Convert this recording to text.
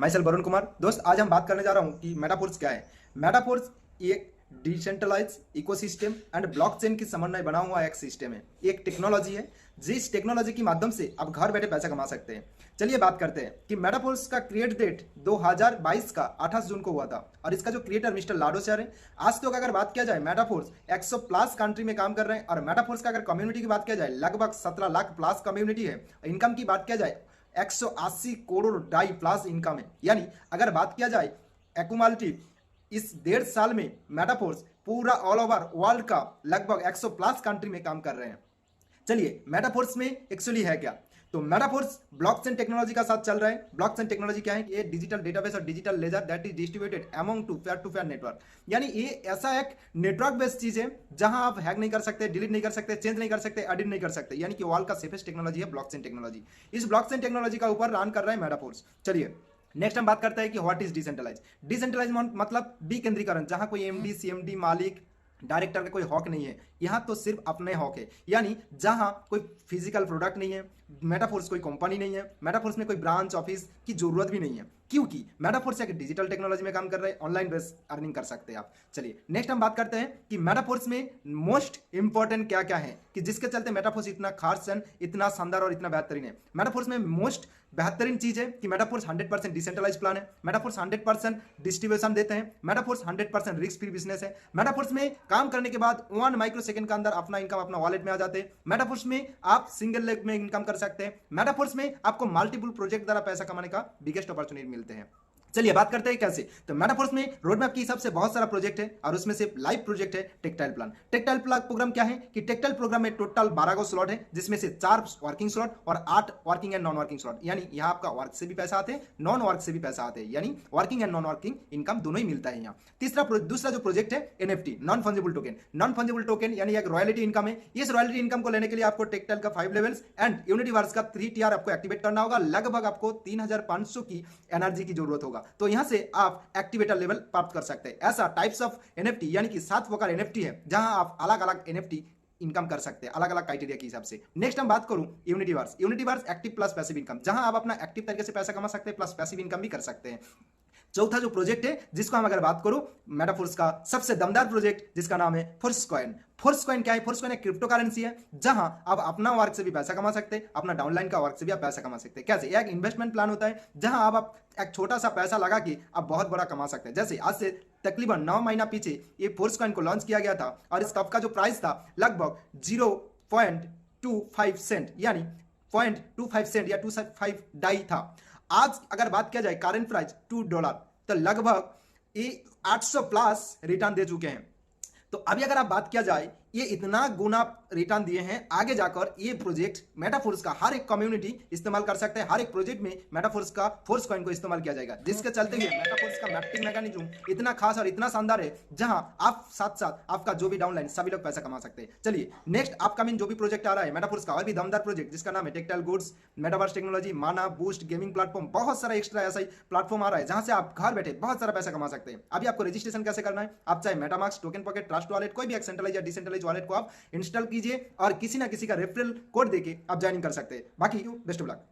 My self Varun Kumar. दोस्त, आज हम बात करने जा रहा हूं कि मेटाफोर्स क्या है। मेटाफोर्स एक डिसेंट्रलाइज इकोसिस्टम एंड ब्लॉकचेन की समन्वय बना हुआ एक सिस्टम है, एक टेक्नोलॉजी है जिस टेक्नोलॉजी के माध्यम से आप घर बैठे पैसा कमा सकते हैं। चलिए बात करते हैं कि मेटाफोर्स का क्रिएट डेट 2022 का 28 जून को हुआ था और इसका जो क्रिएटर मिस्टर लाडोसर है। आज तो अगर बात किया जाए मेटाफोर्स 100 प्लस कंट्री में काम कर रहे हैं और मेटाफोर्स का अगर कम्युनिटी की बात किया जाए लगभग 17 लाख प्लस कम्युनिटी है। इनकम की बात किया जाए 180 करोड़ डाई प्लस इनकम है। यानी अगर बात किया जाए एक्युमुलेटिव इस 1.5 साल में मेटाफोर्स पूरा ऑल ओवर वर्ल्ड का लगभग 100 प्लस कंट्री में काम कर रहे हैं। चलिए मेटाफोर्स में एक्चुअली है क्या। तो मेटाफोर्स ब्लॉकचेन टेक्नोलॉजी का साथ चल रहा है। ब्लॉकचेन टेक्नोलॉजी क्या है? ये डिजिटल डेटाबेस और digital ledger that is distributed among to fair network. यानी ये ऐसा एक नेटवर्क बेस्ड चीज है जहां आप हैक नहीं कर सकते, डिलीट नहीं कर सकते, चेंज नहीं कर सकते, एडिट नहीं कर सकते। यानी कि वर्ल्ड का सेफेस्ट टेक्नोलॉजी है ब्लॉकचेन टेक्नोलॉजी। इस ब्लॉकचेन टेक्नोलॉजी का ऊपर रन कर रहा है मेटाफोर्स। चलिए नेक्स्ट हम बात करते हैं कि व्हाट इज डिसेंट्रलाइज। डिसेंट्रलाइज मतलब विकेंद्रीकरण, जहां कोई एमडी सीएमडी मालिक डायरेक्टर का कोई हक नहीं है। यहां तो सिर्फ अपने हक है। यानी जहां कोई फिजिकल प्रोडक्ट नहीं है, मेटाफोर्स कोई कंपनी नहीं है, मेटाफोर्स में कोई ब्रांच ऑफिस की जरूरत भी नहीं है, क्योंकि मेटाफोर्स एक डिजिटल टेक्नोलॉजी में काम कर रहे हैं। ऑनलाइन बेस अर्निंग कर सकते हैं आप। चलिए नेक्स्ट हम बात करते हैं कि मेटाफोर्स में मोस्ट इंपॉर्टेंट क्या क्या है कि जिसके चलते मेटाफोर्स इतना खास, इतना शानदार और इतना बेहतरीन है। मेटाफोर्स में मोस्ट बेहतरीन चीज है कि मेटाफोर्स 100% डिसेंट्रलाइज प्लान है। मेटाफोर्स 100% डिस्ट्रीब्यूशन देते हैं। मेटाफोर्स 100% रिस्क फ्री बिजनेस है। मेटाफोर्स में काम करने के बाद 1 माइक्रो सेकंड के अंदर अपना इनकम अपना वॉलेट में आ जाते हैं। मेटाफोर्स में आप सिंगल लेग में इनकम कर सकते हैं। मेटाफोर्स में आपको मल्टीपल प्रोजेक्ट द्वारा पैसा कमाने का बिगेस्ट अपॉर्चुनिटी मिलते हैं। चलिए बात करते हैं कैसे। तो मेटाफोर्स में रोड मैप के हिसाब से बहुत सारा प्रोजेक्ट है और उसमें से लाइव प्रोजेक्ट है tactile plan. Tactile plan program क्या है कि टेक्टाइल प्रोग्राम में टोटल 12 गो स्लॉट है, जिसमें से 4 वर्किंग स्लॉट और 8 working and non working slot. यानी यहाँ आपका वर्क से भी पैसा आते हैं, नॉन वर्क से भी पैसा आते हैं। यानी working and non working income दोनों ही मिलता है यहाँ। दूसरा जो प्रोजेक्ट है NFT, non fungible token. Non fungible token यानी एक रॉयल्टी इनकम है। इस रॉयल्टी इनकम को लेने के लिए आपको टेक्टाइल का 5 लेवल्स एंड यूनिटीवर्स का 3 टीआर आपको एक्टिवेट करना होगा। लगभग आपको 3500 की एनर्जी की जरूरत होगा। तो यहाँ से आप एक्टिवेटर लेवल प्राप्त कर सकते हैं। ऐसा टाइप्स ऑफ एनएफटी यानी कि 7 प्रकार एनएफटी है जहां आप अलग अलग एनएफटी इनकम कर सकते हैं अलग अलग क्राइटेरिया के हिसाब से। नेक्स्ट हम बात करूं यूनिटीवर्स। यूनिटीवर्स एक्टिव प्लस पैसिव इनकम, जहां आप अपना एक्टिव तरीके से पैसा कमा सकते हैं प्लस पैसिव इनकम भी कर सकते हैं। चौथा जो प्रोजेक्ट है जिसको हम अगर बात करूं मेटाफोर्स का सबसे दमदार प्रोजेक्ट जिसका नाम है फोर्स कॉइन। फोर्स कॉइन क्या है? फोर्स कॉइन एक क्रिप्टो करेंसी है जहां आप अपना वर्क से भी पैसा कमा सकते हैं, अपना डाउनलाइन का वर्क से भी आप पैसा कमा सकते हैं। कैसे? एक इन्वेस्टमेंट प्लान होता है जहां आप एक छोटा सा पैसा लगा के आप बहुत बड़ा कमा सकते हैं। जैसे आज से तकरीबन 9 महीना पीछे ये फोर्स कॉइन को लॉन्च किया गया था और इस कप का जो प्राइस था लगभग 0.25 सेंट यानी 0.25 सेंट या 25 डाई था। आज अगर बात किया जाए करंट प्राइस $2, तो लगभग ये 800 प्लस रिटर्न दे चुके हैं। तो अभी अगर आप बात किया जाए ये इतना गुना रिटर्न दिए हैं, आगे जाकर ये प्रोजेक्ट मेटाफोर्स का हर एक कम्युनिटी इस्तेमाल कर सकते हैं। हर एक प्रोजेक्ट में मेटाफोर्स का फोर्स कॉइन को इस्तेमाल किया जाएगा, जिसके चलते हुए मेटाफोर्स का मैपिंग मैकेनिज्म इतना खास और इतना शानदार है जहां आप साथ साथ आपका जो भी डाउनलाइन सभी लोग पैसा कमा सकते हैं। चलिए नेक्स्ट अपकमिंग जो भी प्रोजेक्ट आ रहा है मेटाफोर्स का और भी दमदार प्रोजेक्ट जिसका नाम है टेक्टाइल गुड्स, मेटावर्स टेक्नोलॉजी, माना, बूस्ट, गेमिंग प्लेटफॉर्म, बहुत सारा एक्स्ट्रा ऐसा ही प्लेटफॉर्म आ रहा है जहां से आप घर बैठे बहुत सारा पैसा कमा सकते हैं। अभी आपको रजिस्ट्रेशन कैसे करना है? आप चाहे MetaMask, token pocket, trust wallet, कोई भी एक सेंट्रलाइज या डिसेंट्रलाइज वॉलेट को आप इंस्टॉल कीजिए और किसी ना किसी का रेफरल कोड देके आप ज्वाइनिंग कर सकते हैं। बाकी बेस्ट ऑफ लक।